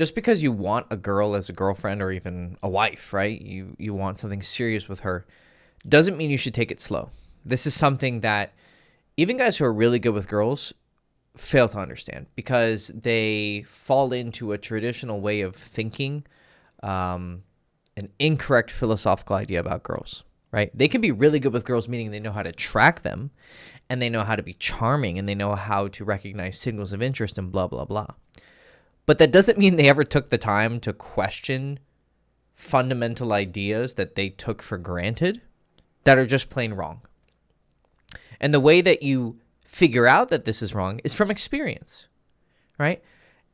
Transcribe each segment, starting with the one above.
just because you want a girl as a girlfriend or even a wife, right? You want something serious with her, doesn't mean you should take it slow. This is something that even guys who are really good with girls fail to understand because they fall into a traditional way of thinking, an incorrect philosophical idea about girls, right? They can be really good with girls, meaning they know how to track them and they know how to be charming and they know how to recognize signals of interest and blah, blah, blah. But that doesn't mean they ever took the time to question fundamental ideas that they took for granted that are just plain wrong. And the way that you figure out that this is wrong is from experience, right?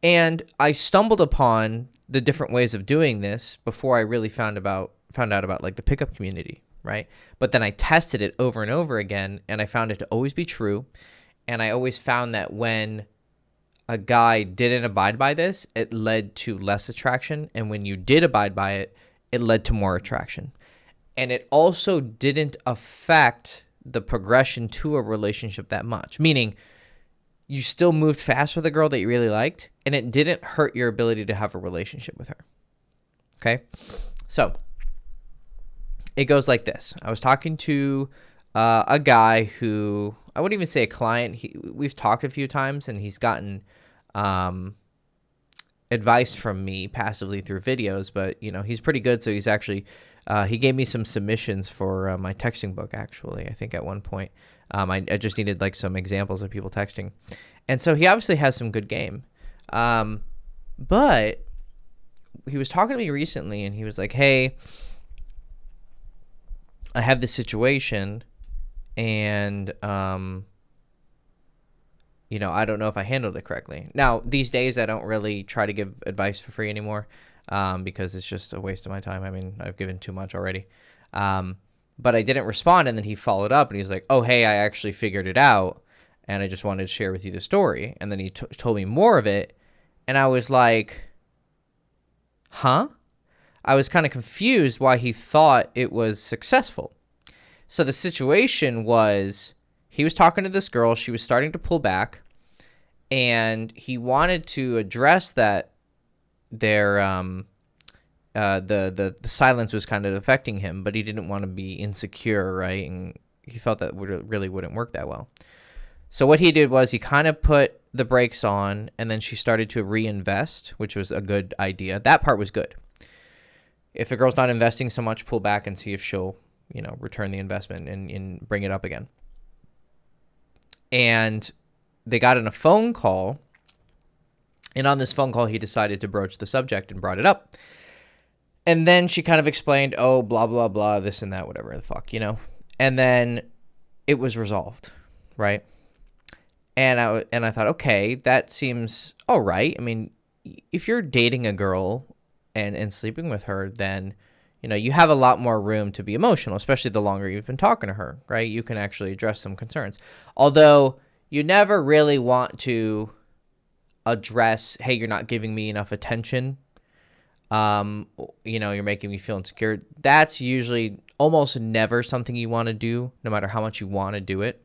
And I stumbled upon the different ways of doing this before I really found out about like the pickup community, right? But then I tested it over and over again, and I found it to always be true. And I always found that when a guy didn't abide by this, it led to less attraction. And when you did abide by it, it led to more attraction. And it also didn't affect the progression to a relationship that much, meaning you still moved fast with a girl that you really liked, and it didn't hurt your ability to have a relationship with her. Okay? So it goes like this. I was talking to a guy who, I wouldn't even say a client. We've talked a few times, and he's gotten advice from me passively through videos, but, he's pretty good, so he's actually he gave me some submissions for my texting book, actually, I think at one point. I just needed like some examples of people texting. And so he obviously has some good game. But he was talking to me recently and he was like, hey, I have this situation and, I don't know if I handled it correctly. Now, these days, I don't really try to give advice for free anymore. Because it's just a waste of my time. I mean, I've given too much already. But I didn't respond, and then he followed up, and he was like, oh, hey, I actually figured it out, and I just wanted to share with you the story. And then he told me more of it, and I was like, huh? I was kind of confused why he thought it was successful. So the situation was he was talking to this girl. She was starting to pull back, and he wanted to address that the silence was kind of affecting him, but he didn't want to be insecure, right? And he felt that really wouldn't work that well. So what he did was he kind of put the brakes on, and then she started to reinvest, which was a good idea. That part was good. If a girl's not investing so much, pull back and see if she'll, return the investment and bring it up again. And they got in a phone call. And on this phone call, he decided to broach the subject and brought it up. And then she kind of explained, oh, blah, blah, blah, this and that, whatever the fuck, And then it was resolved, right? And I thought, okay, that seems all right. I mean, if you're dating a girl and sleeping with her, then, you have a lot more room to be emotional, especially the longer you've been talking to her, right? You can actually address some concerns. Although you never really want to address, hey, you're not giving me enough attention. You're making me feel insecure. That's usually almost never something you want to do, no matter how much you want to do it.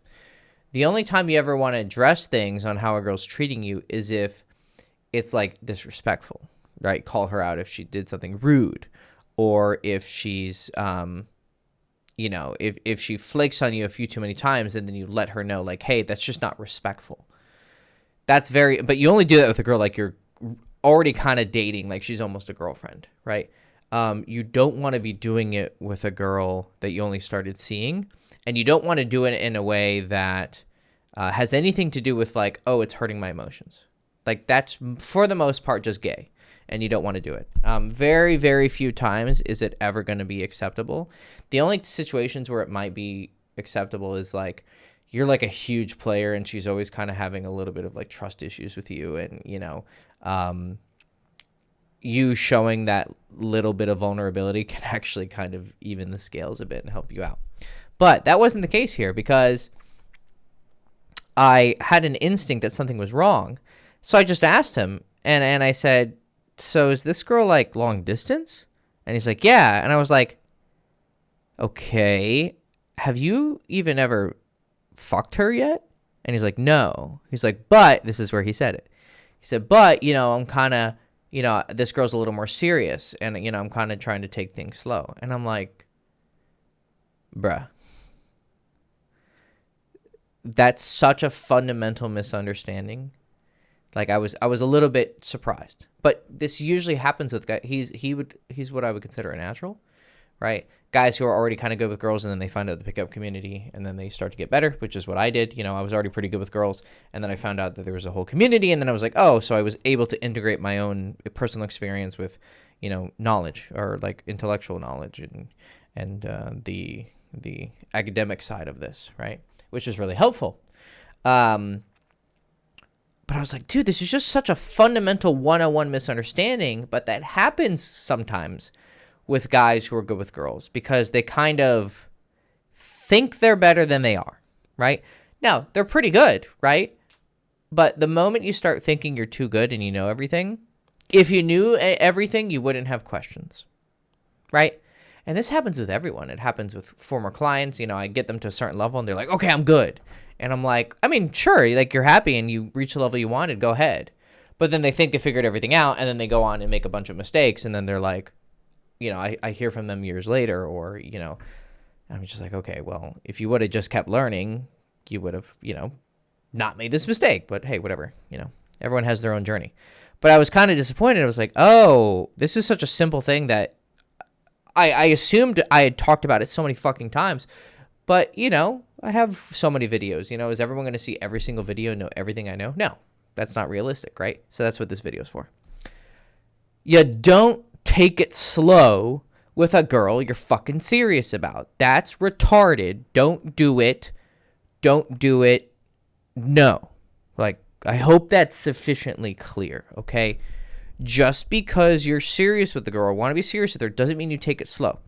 The only time you ever want to address things on how a girl's treating you is if it's like disrespectful, right? Call her out if she did something rude, or if she's, if she flakes on you a few too many times, and then you let her know, like, hey, that's just not respectful. But you only do that with a girl like you're already kind of dating, like she's almost a girlfriend, right? You don't want to be doing it with a girl that you only started seeing, and you don't want to do it in a way that has anything to do with like, oh, it's hurting my emotions. Like that's for the most part just gay, and you don't want to do it. Very, very few times is it ever going to be acceptable. The only situations where it might be acceptable is like, you're like a huge player and she's always kind of having a little bit of like trust issues with you, and you showing that little bit of vulnerability can actually kind of even the scales a bit and help you out. But that wasn't the case here, because I had an instinct that something was wrong. So I just asked him, and I said, so is this girl like long distance? And he's like, yeah. And I was like, okay, have you even ever fucked her yet? And he's like, no. He's like, but, this is where he said it. He said, but, I'm kind of, this girl's a little more serious, and, I'm kind of trying to take things slow. And I'm like, bruh, that's such a fundamental misunderstanding. Like, I was a little bit surprised, but this usually happens with guys. He's what I would consider a natural, right? Guys who are already kind of good with girls, and then they find out the pickup community, and then they start to get better, which is what I did. I was already pretty good with girls, and then I found out that there was a whole community, and then I was like, oh, so I was able to integrate my own personal experience with, knowledge, or like intellectual knowledge, and the academic side of this, right? Which is really helpful. But I was like, dude, this is just such a fundamental 101 misunderstanding, but that happens sometimes with guys who are good with girls because they kind of think they're better than they are, right? Now, they're pretty good, right? But the moment you start thinking you're too good and you know everything, if you knew everything, you wouldn't have questions, right? And this happens with everyone. It happens with former clients. I get them to a certain level and they're like, okay, I'm good. And I'm like, I mean, sure, like you're happy and you reach the level you wanted, go ahead. But then they think they figured everything out, and then they go on and make a bunch of mistakes, and then they're like, I hear from them years later, or, I'm just like, okay, well, if you would have just kept learning, you would have, not made this mistake. But hey, whatever, everyone has their own journey. But I was kind of disappointed. I was like, oh, this is such a simple thing that I assumed I had talked about it so many fucking times. But, I have so many videos. Is everyone going to see every single video and know everything I know? No, that's not realistic, right? So that's what this video is for. You don't take it slow with a girl you're fucking serious about. That's retarded. Don't do it. Don't do it. No. Like, I hope that's sufficiently clear, okay? Just because you're serious with the girl or want to be serious with her doesn't mean you take it slow.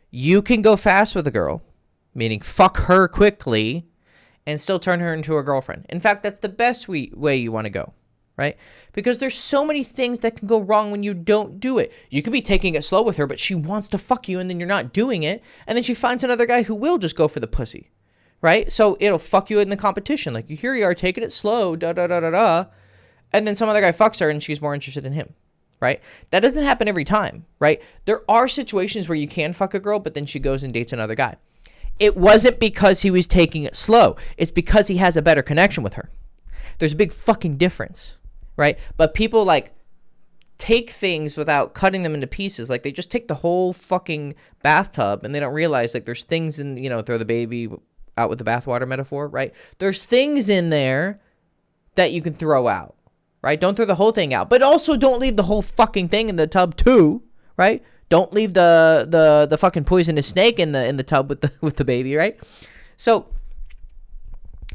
You can go fast with a girl, meaning fuck her quickly, and still turn her into a girlfriend. In fact, that's the best way you want to go, right? Because there's so many things that can go wrong when you don't do it. You could be taking it slow with her, but she wants to fuck you, and then you're not doing it, and then she finds another guy who will just go for the pussy, right? So it'll fuck you in the competition. Like, here you are taking it slow, da-da-da-da-da, and then some other guy fucks her, and she's more interested in him. Right? That doesn't happen every time, right? There are situations where you can fuck a girl, but then she goes and dates another guy. It wasn't because he was taking it slow. It's because he has a better connection with her. There's a big fucking difference, right? But people like take things without cutting them into pieces. Like they just take the whole fucking bathtub and they don't realize like there's things in, throw the baby out with the bathwater metaphor, right? There's things in there that you can throw out. Right? Don't throw the whole thing out, but also don't leave the whole fucking thing in the tub too, right? Don't leave the fucking poisonous snake in the tub with the baby, right? So,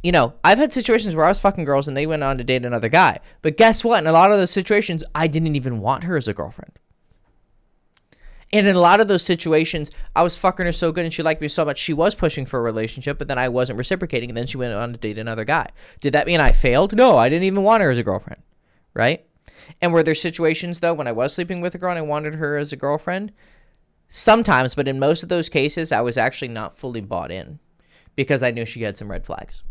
I've had situations where I was fucking girls and they went on to date another guy. But guess what? In a lot of those situations, I didn't even want her as a girlfriend. And in a lot of those situations, I was fucking her so good and she liked me so much, she was pushing for a relationship, but then I wasn't reciprocating, and then she went on to date another guy. Did that mean I failed? No, I didn't even want her as a girlfriend. Right? And were there situations, though, when I was sleeping with a girl and I wanted her as a girlfriend? Sometimes, but in most of those cases, I was actually not fully bought in because I knew she had some red flags.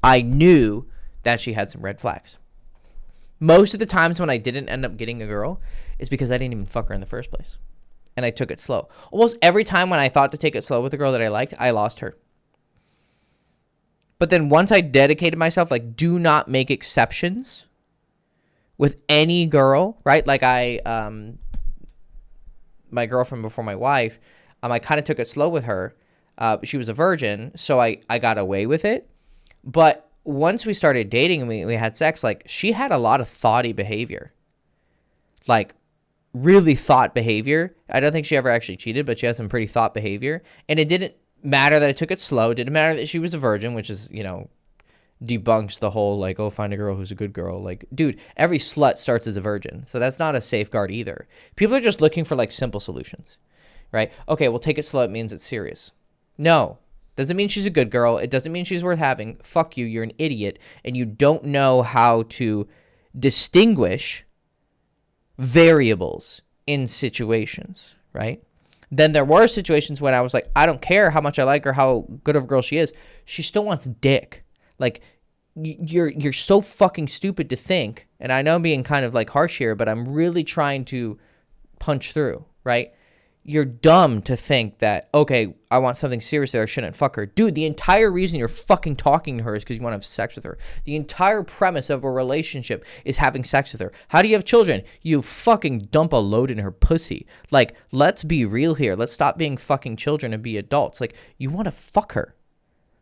I knew that she had some red flags. Most of the times when I didn't end up getting a girl is because I didn't even fuck her in the first place. And I took it slow. Almost every time when I thought to take it slow with a girl that I liked, I lost her. But then once I dedicated myself, like, do not make exceptions with any girl, right? Like my girlfriend before my wife, I kind of took it slow with her. She was a virgin, so I got away with it. But once we started dating and we had sex, like, she had a lot of thoughty behavior. Like, really thought behavior. I don't think she ever actually cheated, but she had some pretty thought behavior. And it didn't matter that I took it slow. It didn't matter that she was a virgin, which is, debunks the whole, like, oh, find a girl who's a good girl. Like, dude, every slut starts as a virgin. So that's not a safeguard either. People are just looking for, like, simple solutions, right? Okay, well, take it slow. It means it's serious. No. Doesn't mean she's a good girl. It doesn't mean she's worth having. Fuck you. You're an idiot. And you don't know how to distinguish variables in situations, right? Then there were situations when I was like, I don't care how much I like her, how good of a girl she is. She still wants dick. Like, you're so fucking stupid to think, and I know I'm being kind of like harsh here, but I'm really trying to punch through, right? You're dumb to think that, okay, I want something serious there, I shouldn't fuck her. Dude, the entire reason you're fucking talking to her is because you want to have sex with her. The entire premise of a relationship is having sex with her. How do you have children? You fucking dump a load in her pussy. Like, let's be real here. Let's stop being fucking children and be adults. Like, you want to fuck her.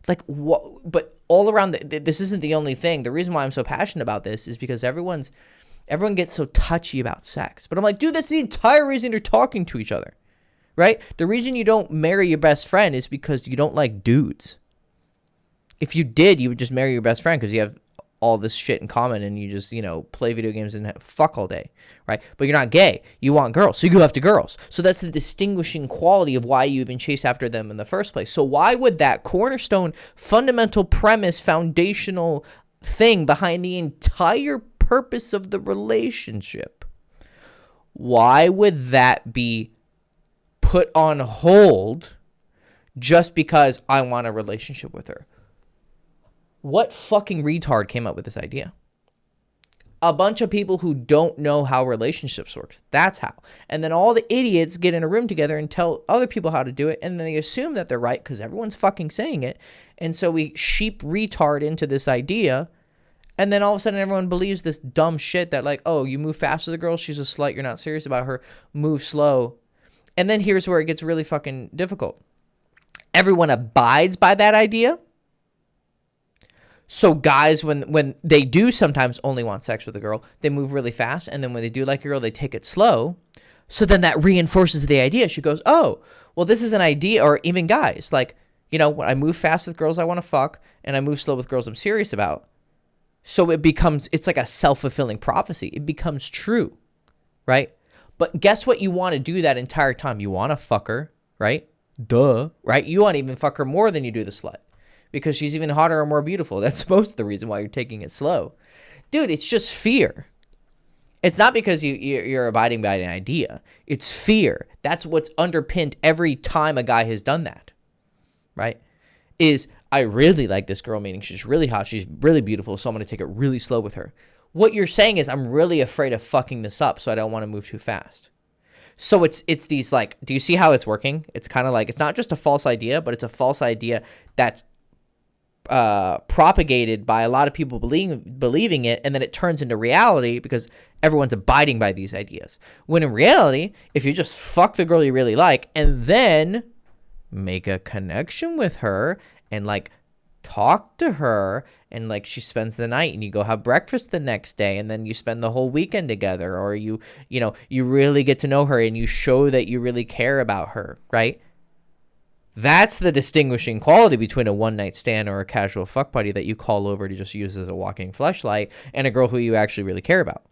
Like, what? But all around, this isn't the only thing. The reason why I'm so passionate about this is because everyone gets so touchy about sex. But I'm like, dude, that's the entire reason you're talking to each other. Right? The reason you don't marry your best friend is because you don't like dudes. If you did, you would just marry your best friend because you have all this shit in common and you just, play video games and fuck all day, right? But you're not gay. You want girls, so you go after girls. So that's the distinguishing quality of why you even chase after them in the first place. So why would that cornerstone, fundamental premise, foundational thing behind the entire purpose of the relationship, why would that be put on hold just because I want a relationship with her? What fucking retard came up with this idea? A bunch of people who don't know how relationships works. That's how. And then all the idiots get in a room together and tell other people how to do it, and then they assume that they're right because everyone's fucking saying it. And so we sheep retard into this idea, and then all of a sudden everyone believes this dumb shit that, like, oh, you move fast with a girl, she's a slut, you're not serious about her, move slow. And then here's where it gets really fucking difficult. Everyone abides by that idea. So guys, when they do sometimes only want sex with a girl, they move really fast. And then when they do like a girl, they take it slow. So then that reinforces the idea. She goes, oh, well, this is an idea. Or even guys, like, when I move fast with girls I want to fuck, and I move slow with girls I'm serious about. So it's like a self-fulfilling prophecy. It becomes true, right? But guess what you want to do that entire time? You want to fuck her, right? Duh, right? You want to even fuck her more than you do the slut because she's even hotter or more beautiful. That's most of the reason why you're taking it slow. Dude, it's just fear. It's not because you're abiding by an idea. It's fear. That's what's underpinned every time a guy has done that, right? Is I really like this girl, meaning she's really hot, she's really beautiful, so I'm going to take it really slow with her. What you're saying is I'm really afraid of fucking this up, so I don't want to move too fast. So it's these, like, do you see how it's working? It's kind of like, it's not just a false idea, but it's a false idea that's propagated by a lot of people believing it, and then it turns into reality because everyone's abiding by these ideas. When in reality, if you just fuck the girl you really like and then make a connection with her and, like, talk to her, and, like, she spends the night and you go have breakfast the next day, and then you spend the whole weekend together, or you really get to know her and you show that you really care about her, right? That's the distinguishing quality between a one-night stand or a casual fuck buddy that you call over to just use as a walking fleshlight and a girl who you actually really care about.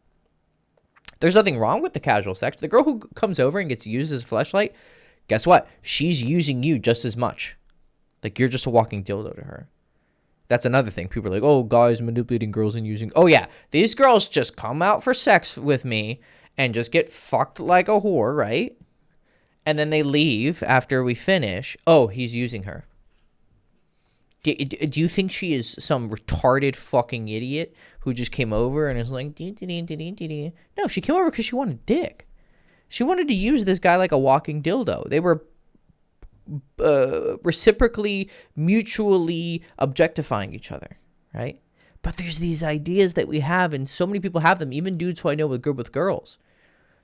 There's nothing wrong with the casual sex. The girl who comes over and gets used as a fleshlight, guess what? She's using you just as much. Like, you're just a walking dildo to her. That's another thing. People are like, oh, guys manipulating girls and using. Oh, yeah. These girls just come out for sex with me and just get fucked like a whore, right? And then they leave after we finish. Oh, he's using her. Do you think she is some retarded fucking idiot who just came over and is like, no, she came over because she wanted dick. She wanted to use this guy like a walking dildo. They were reciprocally, mutually objectifying each other, right? But there's these ideas that we have, and so many people have them, even dudes who I know are good with girls.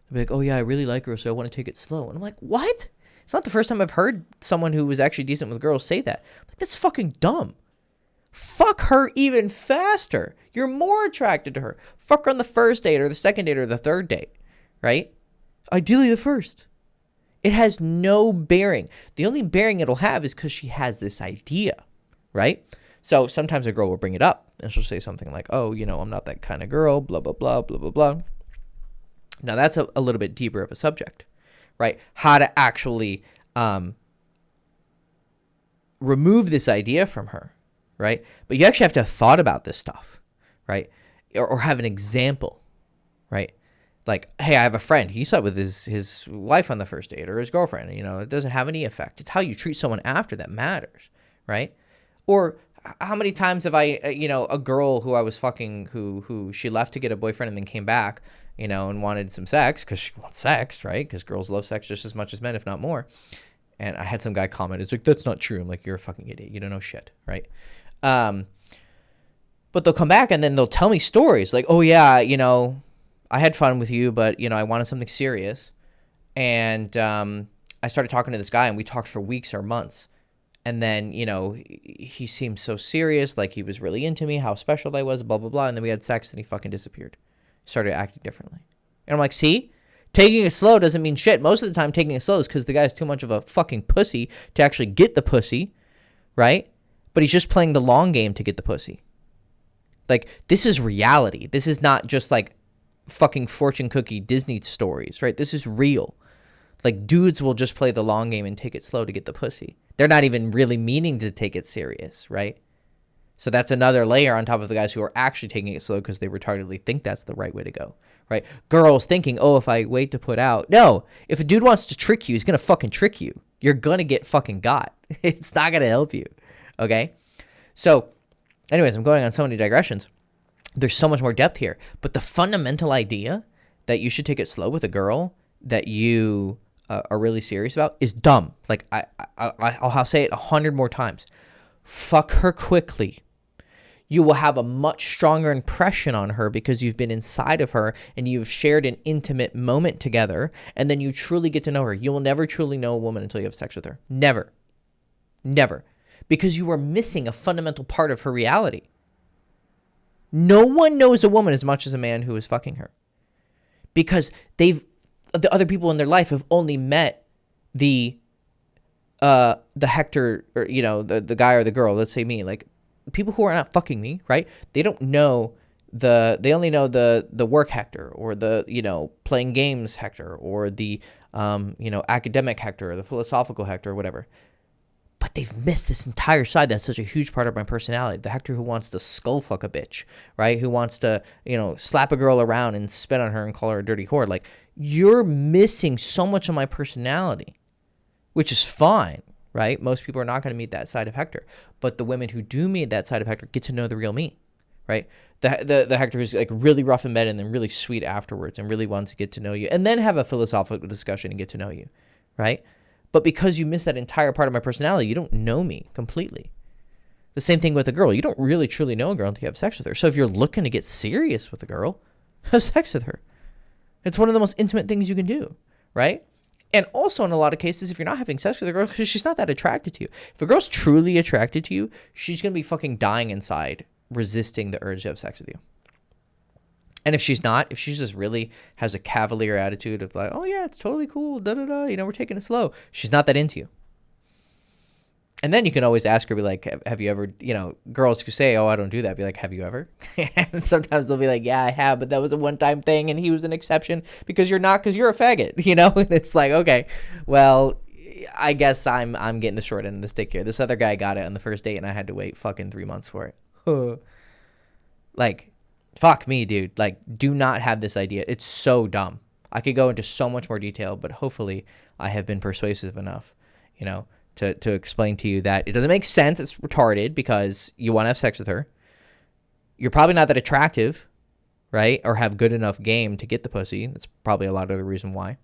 They'll be like, oh yeah, I really like her, so I want to take it slow. And I'm like, what? It's not the first time I've heard someone who was actually decent with girls say that. Like, that's fucking dumb. Fuck her even faster. You're more attracted to her. Fuck her on the first date or the second date or the third date, right? Ideally the first. It has no bearing. The only bearing it'll have is because she has this idea, right? So sometimes a girl will bring it up and she'll say something like, oh, I'm not that kind of girl, blah, blah, blah, blah, blah, blah. Now that's a little bit deeper of a subject, right? How to actually remove this idea from her, right? But you actually have to have thought about this stuff, right? Or have an example, right? Like, hey, I have a friend. He slept with his wife on the first date, or his girlfriend. It doesn't have any effect. It's how you treat someone after that matters, right? Or How many times have I, a girl who I was fucking, who she left to get a boyfriend and then came back, and wanted some sex because she wants sex, right? Because girls love sex just as much as men, if not more. And I had some guy comment, it's like, that's not true. I'm like, you're a fucking idiot. You don't know shit, right? But they'll come back and then they'll tell me stories like, oh yeah, I had fun with you, but I wanted something serious. And I started talking to this guy and we talked for weeks or months. And then, he seemed so serious, like he was really into me, how special I was, blah, blah, blah. And then we had sex and he fucking disappeared. Started acting differently. And I'm like, see? Taking it slow doesn't mean shit. Most of the time, taking it slow is because the guy's too much of a fucking pussy to actually get the pussy, right? But he's just playing the long game to get the pussy. Like, this is reality. This is not just like fucking fortune cookie Disney stories, right? This is real. Like, dudes will just play the long game and take it slow to get the pussy. They're not even really meaning to take it serious, right? So that's another layer on top of the guys who are actually taking it slow because they retardedly think that's the right way to go, right? Girls thinking, oh, if I wait to put out. No, if a dude wants to trick you, he's going to fucking trick you. You're going to get fucking got. It's not going to help you, okay? So anyways, I'm going on so many digressions. There's so much more depth here. But the fundamental idea that you should take it slow with a girl that you are really serious about is dumb. Like, I'll say it 100 more times. Fuck her quickly. You will have a much stronger impression on her because you've been inside of her and you've shared an intimate moment together, and then you truly get to know her. You will never truly know a woman until you have sex with her. Never. Never. Because you are missing a fundamental part of her reality. No one knows a woman as much as a man who is fucking her. Because the other people in their life have only met the Hector, or the guy or the girl, let's say me, like people who are not fucking me, right? They don't know they only know the work Hector, or the playing games Hector, or the academic Hector, or the philosophical Hector, or whatever. But they've missed this entire side that's such a huge part of my personality. The Hector who wants to skull fuck a bitch, right? Who wants to, slap a girl around and spit on her and call her a dirty whore. Like, you're missing so much of my personality, which is fine, right? Most people are not going to meet that side of Hector. But the women who do meet that side of Hector get to know the real me, right? The Hector who's like really rough in bed and then really sweet afterwards and really wants to get to know you and then have a philosophical discussion and get to know you, right? But because you miss that entire part of my personality, you don't know me completely. The same thing with a girl. You don't really truly know a girl until you have sex with her. So if you're looking to get serious with a girl, have sex with her. It's one of the most intimate things you can do, right? And also in a lot of cases, if you're not having sex with a girl, because she's not that attracted to you. If a girl's truly attracted to you, she's going to be fucking dying inside, resisting the urge to have sex with you. And if she's not, if she's just really has a cavalier attitude of like, oh yeah, it's totally cool, da-da-da, we're taking it slow. She's not that into you. And then you can always ask her, be like, have you ever, girls who say, oh, I don't do that, be like, have you ever? And sometimes they'll be like, yeah, I have, but that was a one-time thing and he was an exception because you're not, because you're a faggot, And it's like, okay, well, I guess I'm getting the short end of the stick here. This other guy got it on the first date and I had to wait fucking 3 months for it. Like, fuck me, dude. Like, do not have this idea. It's so dumb. I could go into so much more detail, but hopefully I have been persuasive enough, to explain to you that it doesn't make sense. It's retarded because you want to have sex with her. You're probably not that attractive, right? Or have good enough game to get the pussy. That's probably a lot of the reason why.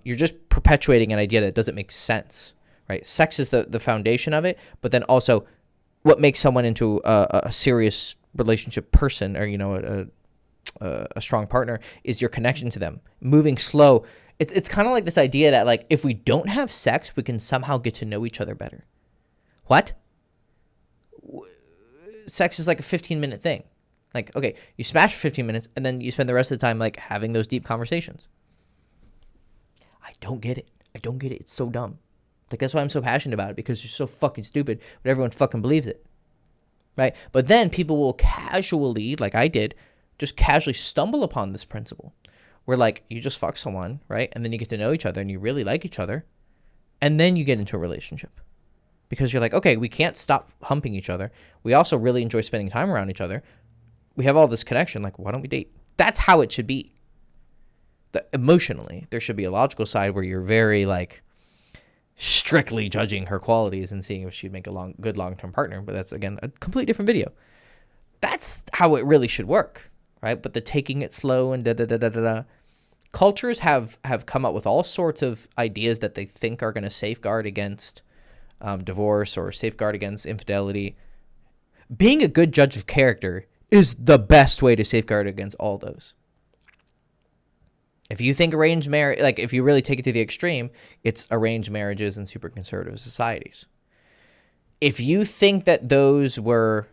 You're just perpetuating an idea that doesn't make sense, right? Sex is the foundation of it, but then also what makes someone into a serious relationship person, or a strong partner, is your connection to them. Moving slow. It's kind of like this idea that, like, if we don't have sex, we can somehow get to know each other better. What? Sex is like a 15-minute thing. Like, okay, you smash for 15 minutes and then you spend the rest of the time like having those deep conversations. I don't get it. It's so dumb. Like, that's why I'm so passionate about it, because it's so fucking stupid, but everyone fucking believes it. Right? But then people will casually, like I did, just casually stumble upon this principle where, like, you just fuck someone, right? And then you get to know each other and you really like each other. And then you get into a relationship because you're like, okay, we can't stop humping each other. We also really enjoy spending time around each other. We have all this connection. Like, why don't we date? That's how it should be. Emotionally, there should be a logical side where you're very, like, strictly judging her qualities and seeing if she'd make a good long-term partner. But that's, again, a completely different video. That's how it really should work, right? But the taking it slow and da-da-da-da-da-da. Cultures have come up with all sorts of ideas that they think are going to safeguard against divorce or safeguard against infidelity. Being a good judge of character is the best way to safeguard against all those. If you think arranged marriage, like if you really take it to the extreme, it's arranged marriages in super conservative societies. If you think that those were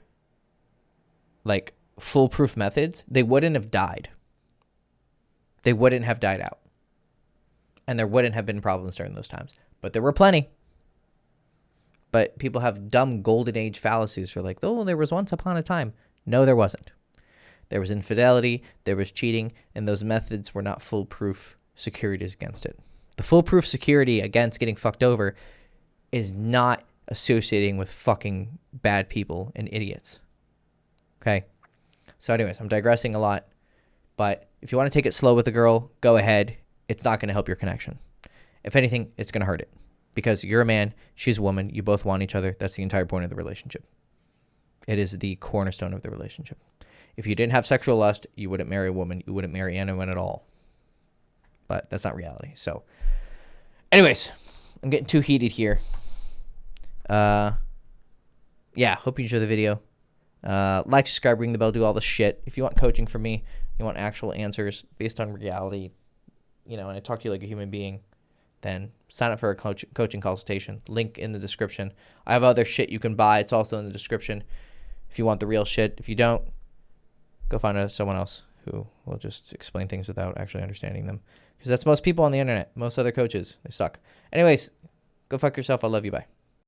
like foolproof methods, they wouldn't have died. They wouldn't have died out. And there wouldn't have been problems during those times. But there were plenty. But people have dumb golden age fallacies for like, oh, there was once upon a time. No, there wasn't. There was infidelity, there was cheating, and those methods were not foolproof securities against it. The foolproof security against getting fucked over is not associating with fucking bad people and idiots. Okay? So anyways, I'm digressing a lot, but if you want to take it slow with a girl, go ahead. It's not going to help your connection. If anything, it's going to hurt it. Because you're a man, she's a woman, you both want each other. That's the entire point of the relationship. It is the cornerstone of the relationship. If you didn't have sexual lust, you wouldn't marry a woman. You wouldn't marry anyone at all. But that's not reality. So, anyways, I'm getting too heated here. Yeah, hope you enjoy the video. Like, subscribe, ring the bell, do all the shit. If you want coaching from me, you want actual answers based on reality, and I talk to you like a human being, then sign up for a coaching consultation. Link in the description. I have other shit you can buy. It's also in the description if you want the real shit. If you don't, go find someone else who will just explain things without actually understanding them. Because that's most people on the internet. Most other coaches, they suck. Anyways, go fuck yourself. I love you. Bye.